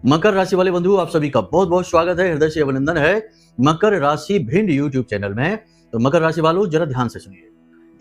मकर राशि वाले बंधु, आप सभी का बहुत बहुत स्वागत है, हृदय से अभिनंदन है मकर राशि भिंड यूट्यूब चैनल में। तो मकर राशि वालों, जरा ध्यान से सुनिए।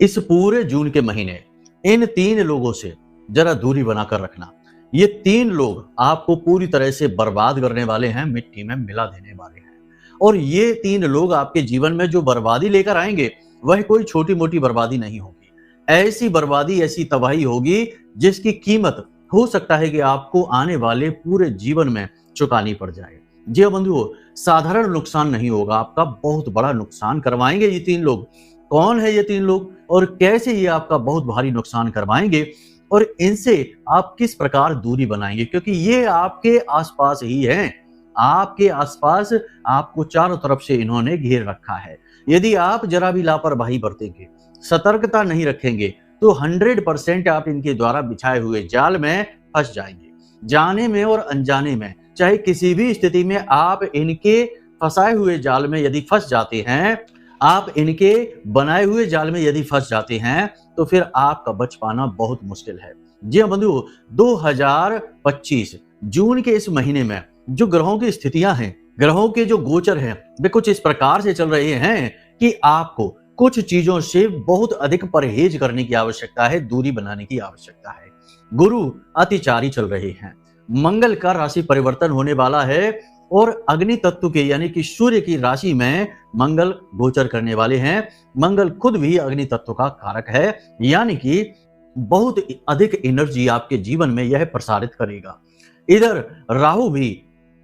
इस पूरे जून के महीने इन 3 लोगों से जरा दूरी बनाकर रखना। ये 3 लोग आपको पूरी तरह से बर्बाद करने वाले हैं, मिट्टी में मिला देने वाले हैं। और ये 3 लोग आपके जीवन में जो बर्बादी लेकर आएंगे, वह कोई छोटी मोटी बर्बादी नहीं होगी। ऐसी बर्बादी, ऐसी तबाही होगी जिसकी कीमत हो सकता है कि आपको आने वाले पूरे जीवन में चुकानी पड़ जाए। जी हाँ बंधुओं, साधारण नुकसान नहीं होगा, आपका बहुत बड़ा नुकसान करवाएंगे ये 3 लोग। कौन है ये 3 लोग और कैसे ये आपका बहुत भारी नुकसान करवाएंगे और इनसे आप किस प्रकार दूरी बनाएंगे, क्योंकि ये आपके आसपास ही हैं। आपके आसपास आपको चारों तरफ से इन्होंने घेर रखा है। यदि आप जरा भी लापरवाही बरतेंगे, सतर्कता नहीं रखेंगे, तो 100% आप इनके द्वारा बिछाए हुए जाल में फंस जाएंगे। जाने में और अनजाने में, चाहे किसी भी स्थिति में आप इनके फंसाए हुए जाल में यदि फंस जाते हैं, आप इनके बनाए हुए जाल में यदि फंस जाते हैं, तो फिर आपका बच पाना बहुत मुश्किल है। जी हाँ बंधु, 2025 जून के इस महीने में जो ग्रहों की स्थितियां हैं, ग्रहों के जो गोचर हैं, वे कुछ इस प्रकार से चल रहे हैं कि आपको कुछ चीजों से बहुत अधिक परहेज करने की आवश्यकता है, दूरी बनाने की आवश्यकता है। गुरु अतिचारी चल रहे हैं, मंगल का राशि परिवर्तन होने वाला है और अग्नि तत्व के यानी कि सूर्य की राशि में मंगल गोचर करने वाले हैं। मंगल खुद भी अग्नि तत्व का कारक है, यानी कि बहुत अधिक एनर्जी आपके जीवन में यह प्रसारित करेगा। इधर राहु भी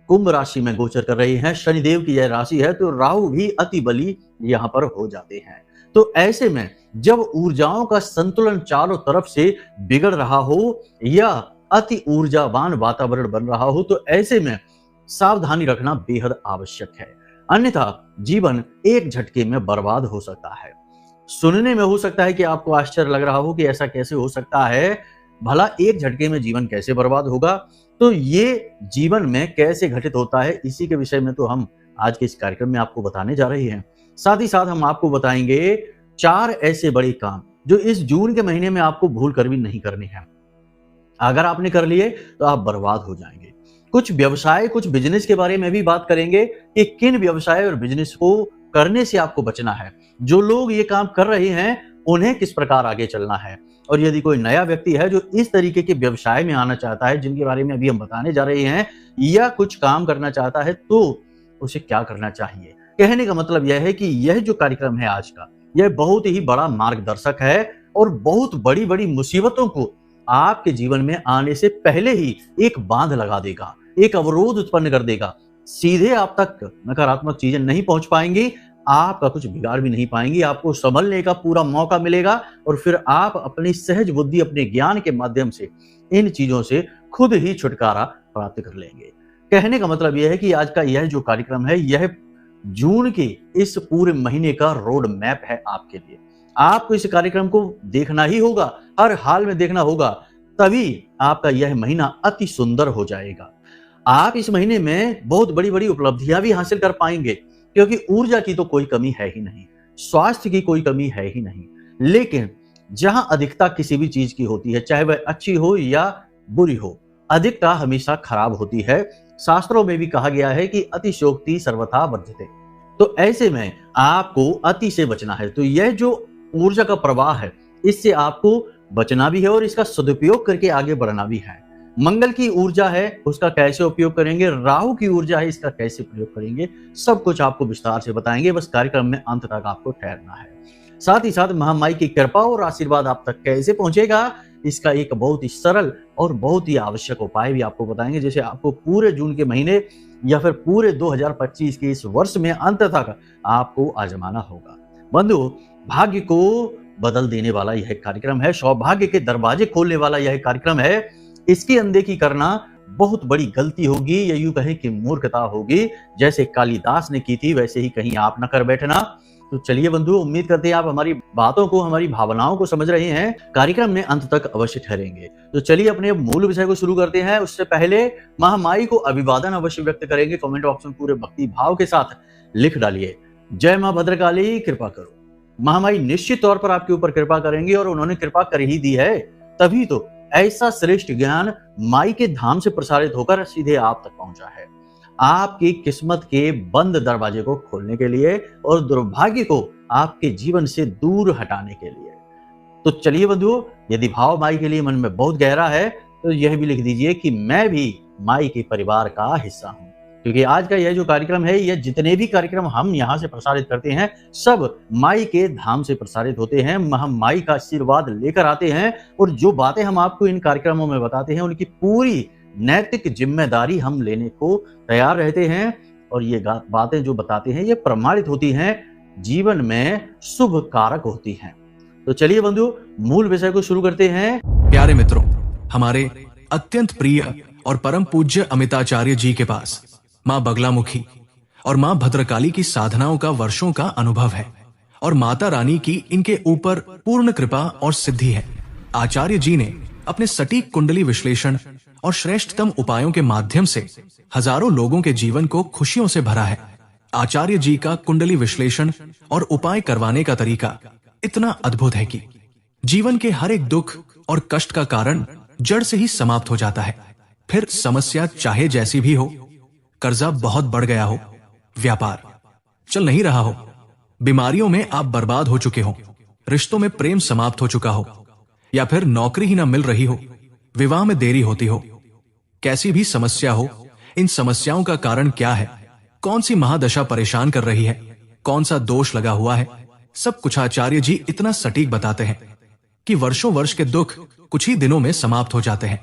कुंभ राशि में गोचर कर रहे हैं, शनिदेव की यह राशि है, तो राहु भी अति बली यहां पर हो जाते हैं। तो ऐसे में जब ऊर्जाओं का संतुलन चारों तरफ से बिगड़ रहा हो या अति ऊर्जावान वातावरण बन रहा हो, तो ऐसे में सावधानी रखना बेहद आवश्यक है, अन्यथा जीवन एक झटके में बर्बाद हो सकता है। सुनने में हो सकता है कि आपको आश्चर्य लग रहा हो कि ऐसा कैसे हो सकता है, भला एक झटके में जीवन कैसे बर्बाद होगा। तो ये जीवन में कैसे घटित होता है, इसी के विषय में तो हम आज के इस कार्यक्रम में आपको बताने जा रहे हैं। साथ ही साथ हम आपको बताएंगे 4 ऐसे बड़े काम जो इस जून के महीने में आपको भूल कर भी नहीं करने हैं। अगर आपने कर लिए तो आप बर्बाद हो जाएंगे। कुछ व्यवसाय, कुछ बिजनेस के बारे में भी बात करेंगे कि किन व्यवसाय और बिजनेस को करने से आपको बचना है। जो लोग ये काम कर रहे हैं उन्हें किस प्रकार आगे चलना है, और यदि कोई नया व्यक्ति है जो इस तरीके के व्यवसाय में आना चाहता है, जिनके बारे में अभी हम बताने जा रहे हैं, या कुछ काम करना चाहता है, तो उसे क्या करना चाहिए। कहने का मतलब यह है कि यह जो कार्यक्रम है आज का, यह बहुत ही बड़ा मार्गदर्शक है और बहुत बड़ी बड़ी मुसीबतों को आपके जीवन में आने से पहले ही एक बांध लगा देगा, एक अवरोध उत्पन्न कर देगा। सीधे आप तक नकारात्मक चीजें नहीं पहुंच पाएंगी, आपका कुछ बिगाड़ भी नहीं पाएंगी, आपको संभलने का पूरा मौका मिलेगा और फिर आप अपनी सहज बुद्धि, अपने ज्ञान के माध्यम से इन चीजों से खुद ही छुटकारा प्राप्त कर लेंगे। कहने का मतलब यह है कि आज का यह जो कार्यक्रम है, यह जून के इस पूरे महीने का रोड मैप है आपके लिए। आपको इस कार्यक्रम को देखना ही होगा, हर हाल में देखना होगा, तभी आपका यह महीना अति सुंदर हो जाएगा। आप इस महीने में बहुत बड़ी बड़ी उपलब्धियां भी हासिल कर पाएंगे, क्योंकि ऊर्जा की तो कोई कमी है ही नहीं, स्वास्थ्य की कोई कमी है ही नहीं। लेकिन जहां अधिकता किसी भी चीज की होती है, चाहे वह अच्छी हो या बुरी हो, अधिकता हमेशा खराब होती है। शास्त्रों में भी कहा गया है कि अतिशयोक्ति सर्वथा वर्जते। तो ऐसे में आपको अति से बचना है। तो यह जो ऊर्जा का प्रवाह है, इससे आपको बचना भी है और इसका सदुपयोग करके आगे बढ़ना भी है। मंगल की ऊर्जा है, उसका कैसे उपयोग करेंगे, राहु की ऊर्जा है, इसका कैसे प्रयोग करेंगे, सब कुछ आपको विस्तार से बताएंगे। बस कार्यक्रम में अंत तक आपको ठहरना है। साथ ही साथ महामाई की कृपा और आशीर्वाद आप तक कैसे पहुंचेगा, इसका एक बहुत ही सरल और बहुत ही आवश्यक उपाय भी आपको बताएंगे, जैसे आपको पूरे जून के महीने या फिर पूरे 2025 के इस वर्ष में अंत तक आपको आजमाना होगा। बंधु, भाग्य को बदल देने वाला यह कार्यक्रम है, सौभाग्य के दरवाजे खोलने वाला यह कार्यक्रम है। इसकी अनदेखी करना बहुत बड़ी गलती होगी, या यूं कहें कि मूर्खता होगी। जैसे कालिदास ने की थी, वैसे ही कहीं आप न कर बैठना। तो चलिए बंधु, उम्मीद करते हैं आप हमारी बातों को, हमारी भावनाओं को समझ रहे हैं, कार्यक्रम में अंत तक अवश्य ठहरेंगे। तो चलिए अपने मूल विषय को शुरू करते हैं। उससे पहले महामाई को अभिवादन अवश्य व्यक्त करेंगे। कमेंट ऑप्शन पूरे भक्ति भाव के साथ लिख डालिए, जय मां भद्रकाली कृपा करो। महामाई निश्चित तौर पर आपके ऊपर कृपा करेंगी और उन्होंने कृपा कर ही दी है, तभी तो ऐसा श्रेष्ठ ज्ञान माई के धाम से प्रसारित होकर सीधे आप तक पहुंचा है, आपकी किस्मत के बंद दरवाजे को खोलने के लिए और दुर्भाग्य को आपके जीवन से दूर हटाने के लिए। तो चलिए बंधुओं, यदि भाव माई के लिए मन में बहुत गहरा है तो यह भी लिख दीजिए कि मैं भी माई के परिवार का हिस्सा हूं, क्योंकि आज का यह जो कार्यक्रम है, यह जितने भी कार्यक्रम हम यहाँ से प्रसारित करते हैं सब माई के धाम से प्रसारित होते हैं। हम माई का आशीर्वाद लेकर आते हैं और जो बातें हम आपको इन कार्यक्रमों में बताते हैं उनकी पूरी नैतिक जिम्मेदारी हम लेने को तैयार रहते हैं, और ये बातें जो बताते हैं ये प्रमाणित होती हैं, जीवन में शुभ कारक होती हैं। तो चलिए बंधुओं, मूल विषय को शुरू करते हैं। प्यारे मित्रों, हमारे अत्यंत प्रिय और परम पूज्य अमिताचार्य जी के पास माँ बगलामुखी और माँ भद्रकाली की साधनाओं का वर्षों का अनुभव है और माता रानी की इनके ऊपर पूर्ण कृपा और सिद्धि है। आचार्य जी ने अपने सटीक कुंडली विश्लेषण और श्रेष्ठतम उपायों के माध्यम से हजारों लोगों के जीवन को खुशियों से भरा है। आचार्य जी का कुंडली विश्लेषण और उपाय करवाने का तरीका इतना अद्भुत है कि जीवन के हर एक दुख और कष्ट का कारण जड़ से ही समाप्त हो जाता है। फिर समस्या चाहे जैसी भी हो, कर्जा बहुत बढ़ गया हो, व्यापार चल नहीं रहा हो, बीमारियों में आप बर्बाद हो चुके हो, रिश्तों में प्रेम समाप्त हो चुका हो, या फिर नौकरी ही ना मिल रही हो, विवाह में देरी होती हो, कैसी भी समस्या हो, इन समस्याओं का कारण क्या है, कौन सी महादशा परेशान कर रही है, कौन सा दोष लगा हुआ है, सब कुछ आचार्य जी इतना सटीक बताते हैं कि वर्षों वर्ष के दुख कुछ ही दिनों में समाप्त हो जाते हैं।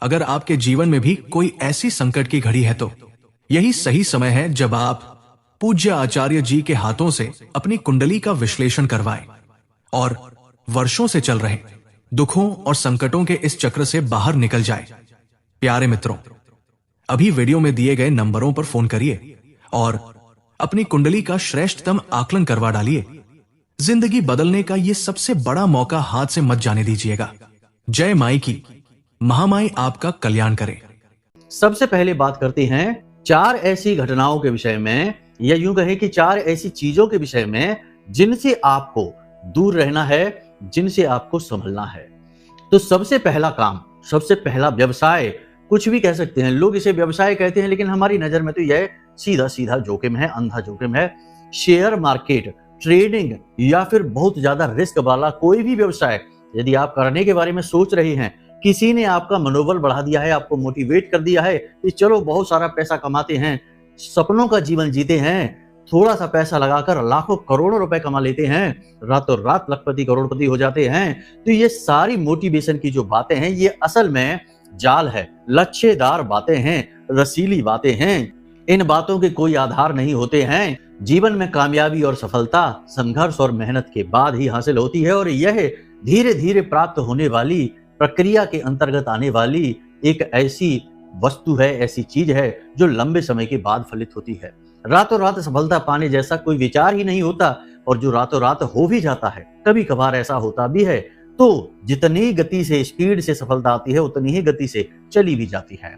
अगर आपके जीवन में भी कोई ऐसी संकट की घड़ी है तो यही सही समय है जब आप पूज्य आचार्य जी के हाथों से अपनी कुंडली का विश्लेषण करवाएं और वर्षों से चल रहे दुखों और संकटों के इस चक्र से बाहर निकल जाए। प्यारे मित्रों, अभी वीडियो में दिए गए नंबरों पर फोन करिए और अपनी कुंडली का श्रेष्ठतम आकलन करवा डालिए। जिंदगी बदलने का ये सबसे बड़ा मौका हाथ से मत जाने दीजिएगा। जय माई की, महामाई आपका कल्याण करे। सबसे पहले बात करते हैं 4 ऐसी घटनाओं के विषय में, या यूं कहें कि 4 ऐसी चीजों के विषय में जिनसे आपको दूर रहना है, जिनसे आपको संभलना है। तो सबसे पहला काम, सबसे पहला व्यवसाय, कुछ भी कह सकते हैं, लोग इसे व्यवसाय कहते हैं, लेकिन हमारी नजर में तो यह सीधा सीधा जोखिम है, अंधा जोखिम है। शेयर मार्केट, ट्रेडिंग या फिर बहुत ज्यादा रिस्क वाला कोई भी व्यवसाय यदि आप करने के बारे में सोच रहे हैं, किसी ने आपका मनोबल बढ़ा दिया है, आपको मोटिवेट कर दिया है कि चलो बहुत सारा पैसा कमाते हैं, सपनों का जीवन जीते हैं, थोड़ा सा पैसा लगाकर लाखों करोड़ों रुपए कमा लेते हैं, रातों रात लखपति करोड़पति हो जाते हैं, तो ये सारी मोटिवेशन की जो बातें हैं ये असल में जाल है, लच्छेदार बातें हैं, रसीली बातें हैं। इन बातों के कोई आधार नहीं होते हैं। जीवन में कामयाबी और सफलता संघर्ष और मेहनत के बाद ही हासिल होती है, और यह धीरे धीरे प्राप्त होने वाली प्रक्रिया के अंतर्गत आने वाली एक ऐसी वस्तु है, ऐसी चीज है जो लंबे समय के बाद फलित होती है। रातों रात सफलता पाने जैसा कोई विचार ही नहीं होता, और जो रातों रात हो भी जाता है, कभी कभार ऐसा होता भी है, तो जितनी गति से, स्पीड से सफलता आती है उतनी ही गति से चली भी जाती है,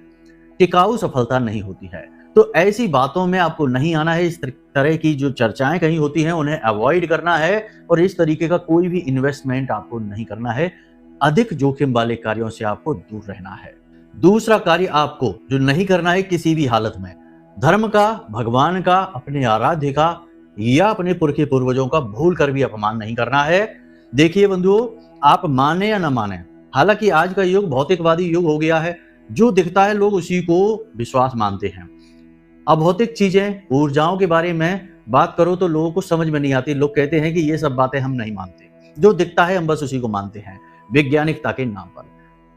टिकाऊ सफलता नहीं होती है। तो ऐसी बातों में आपको नहीं आना है। इस तरह की जो चर्चाएं कहीं होती हैं उन्हें अवॉइड करना है, और इस तरीके का कोई भी इन्वेस्टमेंट आपको नहीं करना है। अधिक जोखिम वाले कार्यों से आपको दूर रहना है। दूसरा कार्य आपको जो नहीं करना है किसी भी हालत में, धर्म का, भगवान का, अपने आराध्य का या अपने पुरखे पूर्वजों का भूल कर भी अपमान नहीं करना है। देखिए बंधुओं, आप माने या न माने, हालांकि आज का युग भौतिकवादी युग हो गया है, जो दिखता है लोग उसी को विश्वास मानते हैं। अब भौतिक चीजें, ऊर्जाओं के बारे में बात करो तो लोगों को समझ में नहीं आती। लोग कहते हैं कि ये सब बातें हम नहीं मानते, जो दिखता है हम बस उसी को मानते हैं, वैज्ञानिकता के नाम पर।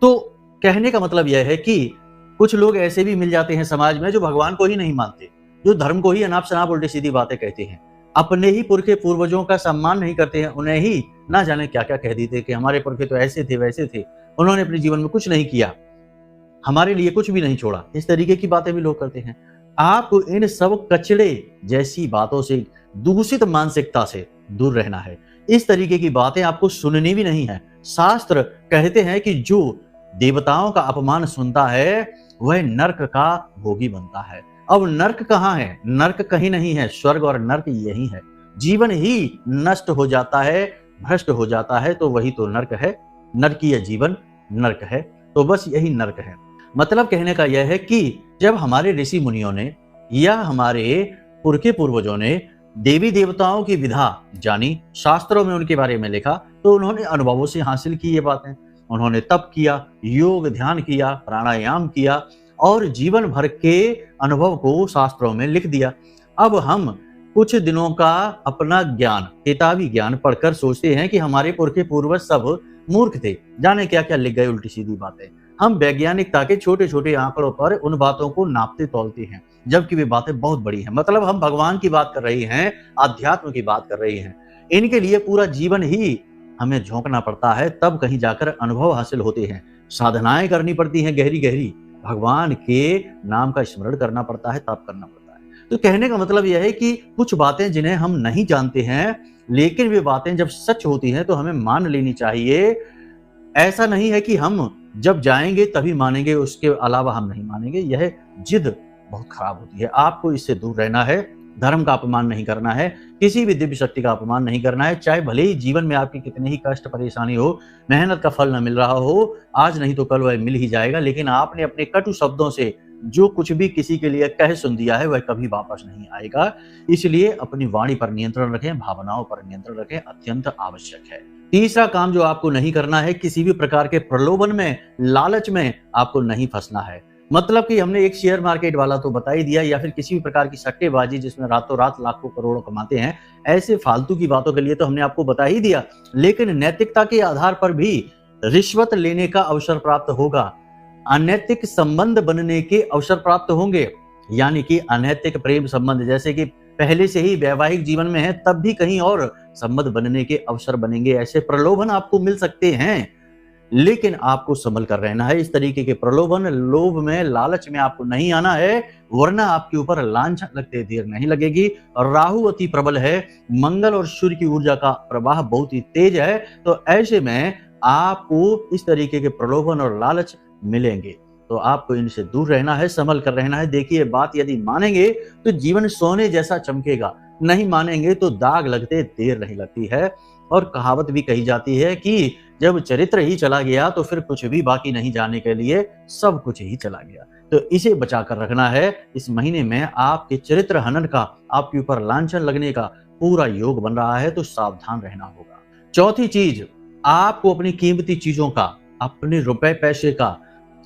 तो कहने का मतलब यह है कि कुछ लोग ऐसे भी मिल जाते हैं समाज में जो भगवान को ही नहीं मानते, जो धर्म को ही अनाप शनाप उल्टी सीधी बातें कहते हैं, अपने ही पुरखे पूर्वजों का सम्मान नहीं करते हैं, उन्हें ही ना जाने क्या क्या कह देते कि हमारे पुरखे तो ऐसे थे वैसे थे, उन्होंने अपने जीवन में कुछ नहीं किया, हमारे लिए कुछ भी नहीं छोड़ा। इस तरीके की बातें भी लोग करते हैं। आपको इन सब कचड़े जैसी बातों से, दूषित मानसिकता से दूर रहना है। इस तरीके की बातें आपको सुननी भी नहीं है। शास्त्र कहते हैं कि जो देवताओं का अपमान सुनता है वह नर्क का भोगी बनता है। अब नर्क कहाँ है? नर्क कहीं नहीं है, स्वर्ग और नर्क यही है। जीवन ही नष्ट हो जाता है, भ्रष्ट हो जाता है, तो वही तो नर्क है। नरकीय जीवन नर्क है। तो बस यही नर्क है। मतलब कहने का यह है कि जब हमारे ऋषि मुनियों ने या हमारे पुरखे पूर्वजों ने देवी देवताओं की विधा जानी, शास्त्रों में उनके बारे में लिखा, तो उन्होंने अनुभवों से हासिल की ये बातें। उन्होंने तप किया, योग ध्यान किया, प्राणायाम किया और जीवन भर के अनुभव को शास्त्रों में लिख दिया। अब हम कुछ दिनों का अपना ज्ञान, किताबी ज्ञान पढ़कर सोचते हैं कि हमारे पुरखे पूर्वज सब मूर्ख थे, जाने क्या क्या लिख गए उल्टी सीधी बातें। हम वैज्ञानिकता के छोटे छोटे आंकड़ों पर उन बातों को नापते तौलते हैं, जबकि वे बातें बहुत बड़ी हैं। मतलब हम भगवान की बात कर रही हैं, अध्यात्म की बात कर रही हैं। इनके लिए पूरा जीवन ही हमें झोंकना पड़ता है, तब कहीं जाकर अनुभव हासिल होते हैं। साधनाएं करनी पड़ती हैं गहरी गहरी, भगवान के नाम का स्मरण करना पड़ता है, तब करना पड़ता है। तो कहने का मतलब यह है कि कुछ बातें जिन्हें हम नहीं जानते हैं, लेकिन वे बातें जब सच होती हैं तो हमें मान लेनी चाहिए। ऐसा नहीं है कि हम जब जाएंगे तभी मानेंगे, उसके अलावा हम नहीं मानेंगे। यह जिद बहुत खराब होती है। आपको इससे दूर रहना है, धर्म का अपमान नहीं करना है, किसी भी दिव्य शक्ति का अपमान नहीं करना है। चाहे भले ही जीवन में आपके कितने ही कष्ट परेशानी हो, मेहनत का फल न मिल रहा हो, आज नहीं तो कल वह मिल ही जाएगा। लेकिन आपने अपने कटु शब्दों से जो कुछ भी किसी के लिए कह सुन दिया है, वह कभी वापस नहीं आएगा। इसलिए अपनी वाणी पर नियंत्रण रखें, भावनाओं पर नियंत्रण रखें, अत्यंत आवश्यक है। तीसरा काम जो आपको नहीं करना है, किसी भी प्रकार के प्रलोभन में, लालच में आपको नहीं फंसना है। मतलब कि हमने एक शेयर मार्केट वाला तो बता ही दिया, या फिर किसी भी प्रकार की सट्टेबाजी जिसमें रातों रात लाखों करोड़ों कमाते हैं, ऐसे फालतू की बातों के लिए तो हमने आपको बता ही दिया। लेकिन नैतिकता के आधार पर भी रिश्वत लेने का अवसर प्राप्त होगा, अनैतिक संबंध बनने के अवसर प्राप्त होंगे। यानी कि अनैतिक प्रेम संबंध, जैसे कि पहले से ही वैवाहिक जीवन में है, तब भी कहीं और संबंध बनने के अवसर बनेंगे। ऐसे प्रलोभन आपको मिल सकते हैं, लेकिन आपको संभल कर रहना है। इस तरीके के प्रलोभन, लोभ में, लालच में आपको नहीं आना है, वरना आपके ऊपर लांछन लगते देर नहीं लगेगी। और राहु अति प्रबल है, मंगल और सूर्य की ऊर्जा का प्रवाह बहुत ही तेज है। तो ऐसे में आपको इस तरीके के प्रलोभन और लालच मिलेंगे, तो आपको इनसे दूर रहना है, संभल कर रहना है। देखिए, बात यदि मानेंगे तो जीवन सोने जैसा चमकेगा, नहीं मानेंगे तो दाग लगते देर नहीं लगती है। और कहावत भी कही जाती है कि जब चरित्र ही चला गया तो फिर कुछ भी बाकी नहीं, जाने के लिए सब कुछ ही चला गया। तो इसे बचा कर रखना है। इस महीने में आपके चरित्र हनन का, आपके ऊपर लांछन लगने का पूरा योग बन रहा है, तो सावधान रहना होगा। चौथी चीज, आपको अपनी कीमती चीजों का, अपने रुपए पैसे का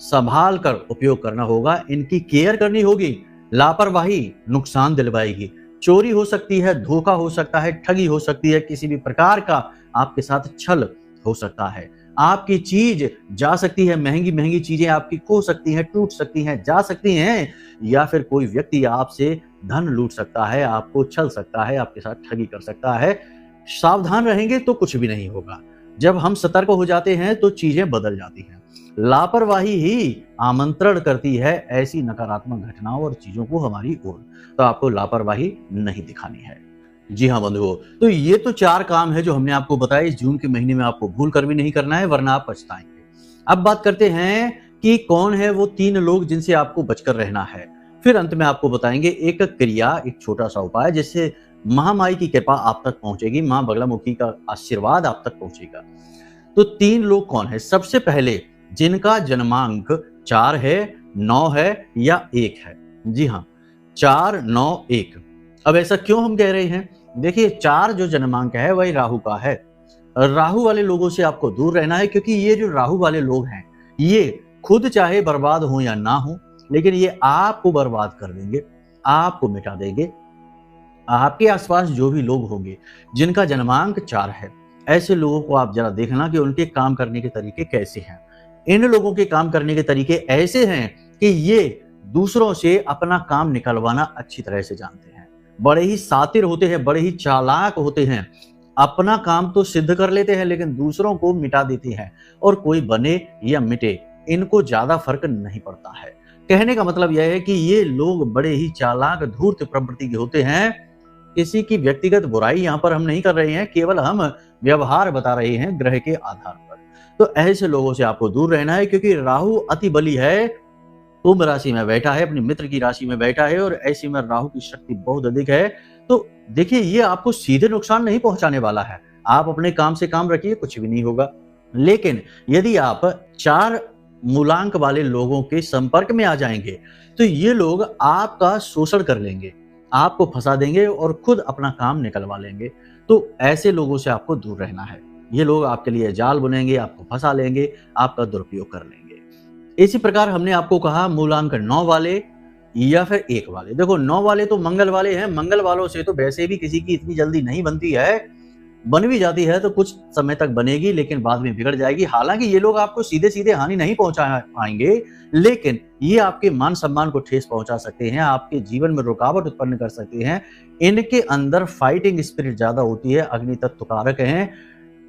संभाल कर उपयोग करना होगा, इनकी केयर करनी होगी। लापरवाही नुकसान दिलवाएगी, चोरी हो सकती है, धोखा हो सकता है, ठगी हो सकती है, किसी भी प्रकार का आपके साथ छल हो सकता है। आपकी चीज जा सकती है, महंगी महंगी चीजें आपकी खो सकती हैं, टूट सकती हैं, जा सकती हैं, या फिर कोई व्यक्ति आपसे धन लूट सकता है, आपको छल सकता है, आपके साथ ठगी कर सकता है। सावधान रहेंगे तो कुछ भी नहीं होगा। जब हम सतर्क हो जाते हैं तो चीजें बदल जाती हैं। लापरवाही ही आमंत्रण करती है ऐसी नकारात्मक घटनाओं और चीजों को हमारी ओर, तो आपको लापरवाही नहीं दिखानी है। जी हाँ बंधुओं, तो ये तो 4 काम है जो हमने आपको बताया। इस जून के महीने में आपको भूल कर भी नहीं करना है, वरना आप पछताएंगे। अब बात करते हैं कि कौन है वो 3 लोग जिनसे आपको बचकर रहना है। फिर अंत में आपको बताएंगे एक क्रिया, एक छोटा सा उपाय, जिससे महामाई की कृपा आप तक पहुंचेगी, मां बगलामुखी का आशीर्वाद आप तक पहुंचेगा। तो 3 लोग कौन है? सबसे पहले जिनका जन्मांक 4 है, 9 है या 1 है। जी हाँ, 4, 9, 1। अब ऐसा क्यों हम कह रहे हैं? देखिए, 4 जो जन्मांक है वही राहु का है। राहु वाले लोगों से आपको दूर रहना है, क्योंकि ये जो राहु वाले लोग हैं, ये खुद चाहे बर्बाद हो या ना हो, लेकिन ये आपको बर्बाद कर देंगे, आपको मिटा देंगे। आपके आसपास जो भी लोग होंगे जिनका जन्मांक 4 है, ऐसे लोगों को आप जरा देखना कि उनके काम करने के तरीके कैसे हैं। इन लोगों के काम करने के तरीके ऐसे हैं कि ये दूसरों से अपना काम निकलवाना अच्छी तरह से जानते हैं, बड़े ही शातिर होते हैं, बड़े ही चालाक होते हैं। अपना काम तो सिद्ध कर लेते हैं, लेकिन दूसरों को मिटा देते हैं। और कोई बने या मिटे, इनको ज्यादा फर्क नहीं पड़ता है। कहने का मतलब यह है कि ये लोग बड़े ही चालाक, धूर्त प्रवृत्ति के होते हैं। किसी की व्यक्तिगत बुराई यहाँ पर हम नहीं कर रहे हैं, केवल हम व्यवहार बता रहे हैं ग्रह के आधार पर। तो ऐसे लोगों से आपको दूर रहना है, क्योंकि राहु अति बली है, कुंभ राशि में बैठा है, अपनी मित्र की राशि में बैठा है, और ऐसे में राहु की शक्ति बहुत अधिक है। तो देखिए, ये आपको सीधे नुकसान नहीं पहुंचाने वाला है। आप अपने काम से काम रखिए, कुछ भी नहीं होगा। लेकिन यदि आप 4 मूलांक वाले लोगों के संपर्क में आ जाएंगे तो ये लोग आपका शोषण कर लेंगे, आपको फंसा देंगे और खुद अपना काम निकलवा लेंगे। तो ऐसे लोगों से आपको दूर रहना है। ये लोग आपके लिए जाल बुनेंगे, आपको फंसा लेंगे, आपका दुरुपयोग कर लेंगे। इसी प्रकार हमने आपको कहा मूलांक 9 वाले या फिर 1 वाले। देखो 9 वाले तो मंगल वाले हैं, मंगल वालों से तो वैसे भी किसी की इतनी जल्दी नहीं बनती है, बन भी जाती है तो कुछ समय तक बनेगी लेकिन बाद में बिगड़ जाएगी। हालांकि ये लोग आपको सीधे सीधे हानि नहीं पहुंचा पाएंगे, लेकिन ये आपके मान सम्मान को ठेस पहुंचा सकते हैं, आपके जीवन में रुकावट उत्पन्न कर सकते हैं। इनके अंदर फाइटिंग स्पिरिट ज्यादा होती है, अग्नि तत्व कारक हैं।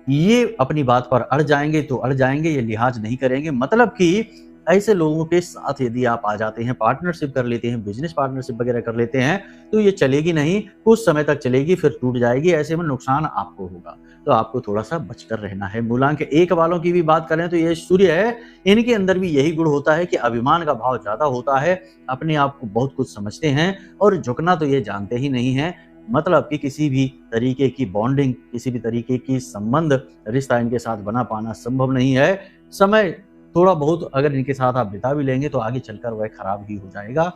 ये अपनी बात पर अड़ जाएंगे तो अड़ जाएंगे, ये लिहाज नहीं करेंगे। मतलब कि ऐसे लोगों के साथ यदि आप आ जाते हैं, पार्टनरशिप कर लेते हैं, बिजनेस पार्टनरशिप वगैरह कर लेते हैं, तो ये चलेगी नहीं, कुछ समय तक चलेगी फिर टूट जाएगी। ऐसे में नुकसान आपको होगा, तो आपको थोड़ा सा बचकर रहना है। मूलांक 1 वालों की भी बात करें तो ये सूर्य है, इनके अंदर भी यही गुण होता है कि अभिमान का भाव ज्यादा होता है, अपने आप को बहुत कुछ समझते हैं और झुकना तो ये जानते ही नहीं है। मतलब कि किसी भी तरीके की बॉन्डिंग, किसी भी तरीके की संबंध, रिश्ता इनके साथ बना पाना संभव नहीं है। समय थोड़ा बहुत अगर इनके साथ आप बिता भी लेंगे तो आगे चलकर वह खराब ही हो जाएगा।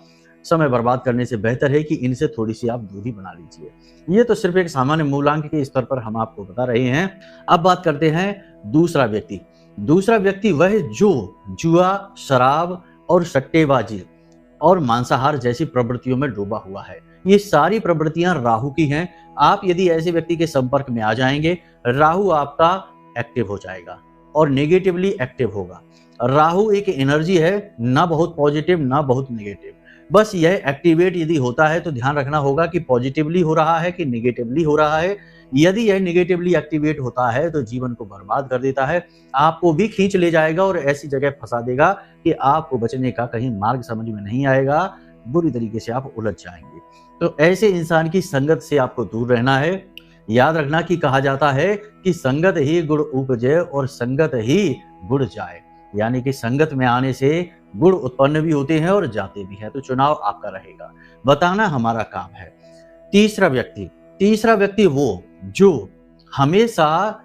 समय बर्बाद करने से बेहतर है कि इनसे थोड़ी सी आप दूरी बना लीजिए। ये तो सिर्फ एक सामान्य मूलांक के स्तर पर हम आपको बता रहे हैं। अब बात करते हैं दूसरा व्यक्ति। दूसरा व्यक्ति वह जो जुआ, शराब और सट्टेबाजी और मांसाहार जैसी प्रवृत्तियों में डूबा हुआ है। ये सारी प्रवृत्तियां राहु की हैं। आप यदि ऐसे व्यक्ति के संपर्क में आ जाएंगे, राहु आपका एक्टिव हो जाएगा और नेगेटिवली एक्टिव होगा। राहु एक एनर्जी है, ना बहुत पॉजिटिव ना बहुत नेगेटिव। बस यह एक्टिवेट यदि होता है तो ध्यान रखना होगा कि पॉजिटिवली हो रहा है कि नेगेटिवली हो रहा है। यदि यह नेगेटिवली एक्टिवेट होता है तो जीवन को बर्बाद कर देता है, आपको भी खींच ले जाएगा और ऐसी जगह फंसा देगा कि आपको बचने का कहीं मार्ग समझ में नहीं आएगा, बुरी तरीके से आप उलझ जाएंगे। तो ऐसे इंसान की संगत से आपको दूर रहना है। याद रखना कि कहा जाता है कि संगत ही गुण उपजे और संगत ही गुण जाए, यानी कि संगत में आने से गुण उत्पन्न भी होते हैं और जाते भी हैं। तो चुनाव आपका रहेगा, बताना हमारा काम है। तीसरा व्यक्ति वो जो हमेशा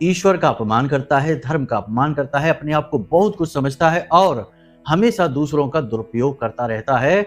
ईश्वर का अपमान करता है, धर्म का अपमान करता है, अपने आप को बहुत कुछ समझता है और हमेशा दूसरों का दुरुपयोग करता रहता है,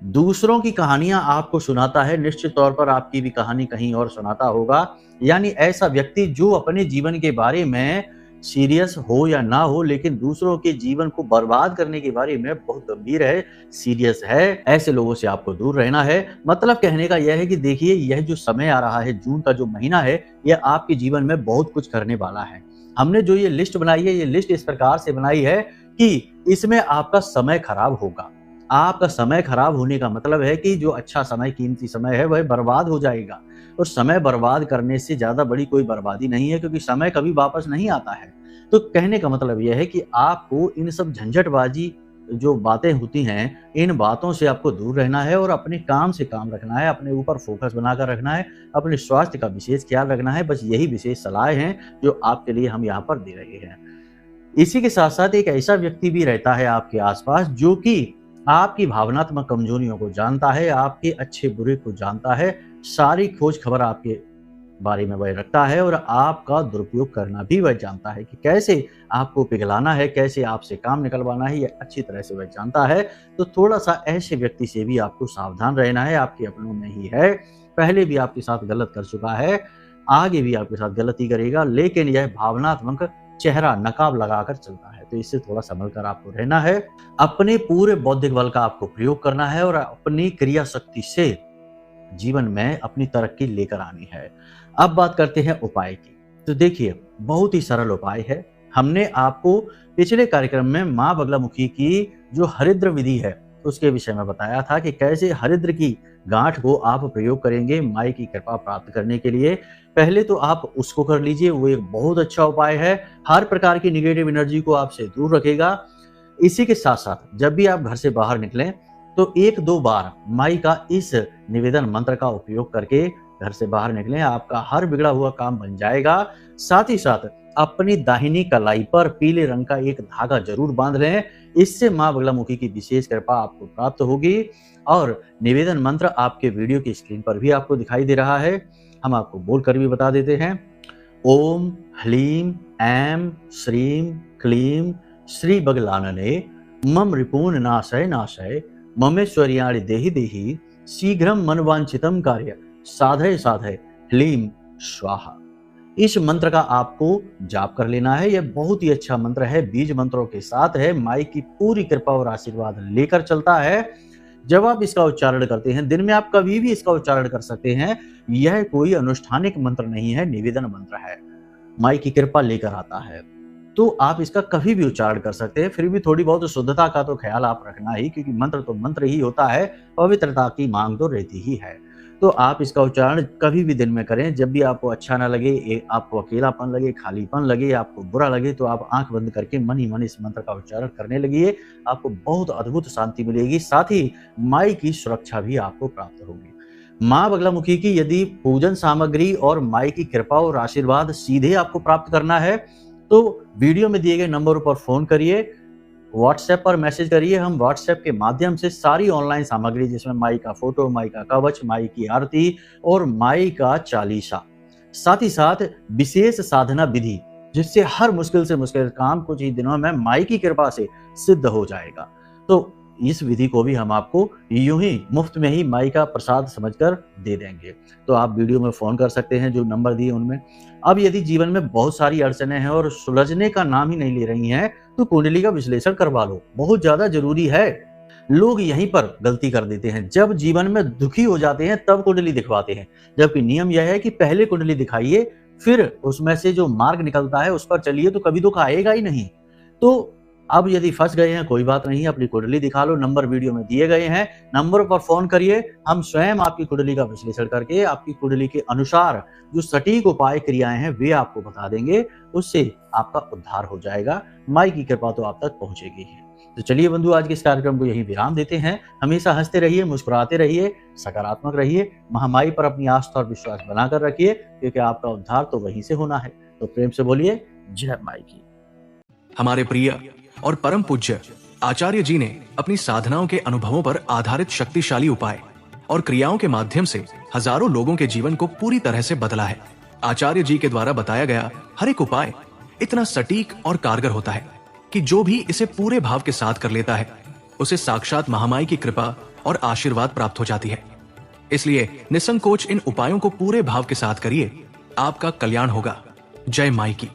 दूसरों की कहानियां आपको सुनाता है। निश्चित तौर पर आपकी भी कहानी कहीं और सुनाता होगा। यानी ऐसा व्यक्ति जो अपने जीवन के बारे में सीरियस हो या ना हो, लेकिन दूसरों के जीवन को बर्बाद करने के बारे में बहुत गंभीर है, सीरियस है, ऐसे लोगों से आपको दूर रहना है। मतलब कहने का यह है कि देखिए, यह जो समय आ रहा है, जून का जो महीना है, यह आपके जीवन में बहुत कुछ करने वाला है। हमने जो ये लिस्ट बनाई है, ये लिस्ट इस प्रकार से बनाई है कि इसमें आपका समय खराब होगा। आपका समय खराब होने का मतलब है कि जो अच्छा समय, कीमती समय है, वह बर्बाद हो जाएगा। और समय बर्बाद करने से ज्यादा बड़ी कोई बर्बादी नहीं है, क्योंकि समय कभी वापस नहीं आता है। तो कहने का मतलब यह है कि आपको इन सब झंझटबाजी जो बातें होती हैं, इन बातों से आपको दूर रहना है और अपने काम से काम रखना है, अपने ऊपर फोकस बनाकर रखना है, अपने स्वास्थ्य का विशेष ख्याल रखना है। बस यही विशेष सलाह हैं जो आपके लिए हम यहाँ पर दे रहे हैं। इसी के साथ साथ एक ऐसा व्यक्ति भी रहता है आपके आसपास जो कि आपकी भावनात्मक कमजोरियों को जानता है, आपके अच्छे बुरे को जानता है, सारी खोज खबर आपके बारे में वह रखता है और आपका दुरुपयोग करना भी वह जानता है कि कैसे आपको पिघलाना है, कैसे आपसे काम निकलवाना है, यह अच्छी तरह से वह जानता है। तो थोड़ा सा ऐसे व्यक्ति से भी आपको सावधान रहना है। आपके अपनों में ही है, पहले भी आपके साथ गलत कर चुका है, आगे भी आपके साथ गलती करेगा, लेकिन यह भावनात्मक चेहरा नकाब लगाकर चलता है। तो इससे थोड़ा संभल कर आपको रहना है। अपने पूरे बौद्धिक बल का आपको प्रयोग करना है और अपनी क्रिया शक्ति से जीवन में अपनी तरक्की लेकर आनी है। अब बात करते हैं उपाय की। तो देखिए, बहुत ही सरल उपाय है। हमने आपको पिछले कार्यक्रम में माँ बगलामुखी की जो हरिद्र विधि है उसके विषय में बताया था कि कैसे हरिद्र की गांठ को आप प्रयोग करेंगे माई की कृपा प्राप्त करने के लिए। पहले तो आप उसको कर लीजिए, वो एक बहुत अच्छा उपाय है, हर प्रकार की नेगेटिव एनर्जी को आपसे दूर रखेगा। इसी के साथ साथ जब भी आप घर से बाहर निकलें तो 1-2 बार माई का इस निवेदन मंत्र का उपयोग करके घर से बाहर निकलें, आपका हर बिगड़ा हुआ काम बन जाएगा। साथ ही साथ अपनी दाहिनी कलाई पर पीले रंग का एक धागा जरूर बांध लें, इससे माँ बगलामुखी की विशेष कृपा आपको प्राप्त होगी। और निवेदन मंत्र आपके वीडियो की स्क्रीन पर भी आपको दिखाई दे रहा है, हम आपको बोलकर भी बता देते हैं। ओम ह्लीम ऐं श्रीं क्लीं श्री बगलानने मम रिपून नाशय नाशय ममेश्वर्याणि देहि देहि शीघ्रम मनवांछितम कार्य साधय साधय ह्लीं स्वाहा। इस मंत्र का आपको जाप कर लेना है। यह बहुत ही अच्छा मंत्र है, बीज मंत्रों के साथ है, माई की पूरी कृपा और आशीर्वाद लेकर चलता है। जब आप इसका उच्चारण करते हैं, दिन में आप कभी भी इसका उच्चारण कर सकते हैं। यह कोई अनुष्ठानिक मंत्र नहीं है, निवेदन मंत्र है, माई की कृपा लेकर आता है, तो आप इसका कभी भी उच्चारण कर सकते हैं। फिर भी थोड़ी बहुत शुद्धता का तो ख्याल आप रखना ही, क्योंकि मंत्र तो मंत्र ही होता है, पवित्रता की मांग तो रहती ही है। तो आप इसका उच्चारण कभी भी दिन में करें, जब भी आपको अच्छा ना लगे, आपको अकेलापन लगे, खालीपन लगे, आपको बुरा लगे, तो आप आंख बंद करके मन ही मन इस मंत्र का उच्चारण करने लगिए। आपको बहुत अद्भुत शांति मिलेगी, साथ ही माई की सुरक्षा भी आपको प्राप्त होगी। माँ बगलामुखी की यदि पूजन सामग्री और माई की कृपा और आशीर्वाद सीधे आपको प्राप्त करना है, तो वीडियो में दिए गए नंबर पर फोन करिए, व्हाट्सएप पर मैसेज करिए। हम व्हाट्सएप के माध्यम से सारी ऑनलाइन सामग्री, जिसमें माई का फोटो, माई का कवच, माई की आरती और माई का चालीसा, साथ ही साथ विशेष साधना विधि, जिससे हर मुश्किल से मुश्किल काम कुछ ही दिनों में माई की कृपा से सिद्ध हो जाएगा। तो इस विधि को भी हम आपको यूं ही मुफ्त में ही माई का प्रसाद समझकर दे देंगे। तो आप वीडियो में फोन कर सकते हैं, जो नंबर दिए उनमें। अब यदि जीवन में बहुत सारी अड़चनें हैं और सुलझने का नाम ही नहीं ले रही हैं, तो कुंडली का विश्लेषण करवा लो, बहुत ज्यादा जरूरी है। लोग यहीं पर गलती कर देते हैं, जब जीवन में दुखी हो जाते हैं तब कुंडली दिखवाते हैं, जबकि नियम यह है कि पहले कुंडली दिखाइए, फिर उसमें से जो मार्ग निकलता है उस पर चलिए, तो कभी दुख आएगा ही नहीं। तो अब यदि फंस गए हैं, कोई बात नहीं, अपनी कुंडली दिखा लो, नंबर वीडियो में दिए गए हैं, नंबर पर फोन करिए। हम स्वयं आपकी कुंडली का विश्लेषण करके आपकी कुंडली के अनुसार जो सटीक उपाय क्रियाएं हैं वे आपको बता देंगे, उससे आपका उद्धार हो जाएगा। माई की कृपा तो आप तक पहुंचेगी ही। तो चलिए बंधु, आज के इस कार्यक्रम को यहीं विराम देते हैं। हमेशा हंसते रहिए, मुस्कुराते रहिए, सकारात्मक रहिए, महामाई पर अपनी आस्था और विश्वास बनाकर रखिए, क्योंकि आपका उद्धार तो वहीं से होना है। तो प्रेम से बोलिए जय माई की। हमारे प्रिय और परम पूज्य आचार्य जी ने अपनी साधनाओं के अनुभवों पर आधारित शक्तिशाली उपाय और क्रियाओं के माध्यम से हजारों लोगों के जीवन को पूरी तरह से बदला है। आचार्य जी के द्वारा बताया गया हर एक उपाय इतना सटीक और कारगर होता है कि जो भी इसे पूरे भाव के साथ कर लेता है, उसे साक्षात महामाई की कृपा और आशीर्वाद प्राप्त हो जाती है। इसलिए निसंकोच इन उपायों को पूरे भाव के साथ करिए, आपका कल्याण होगा। जय माई की।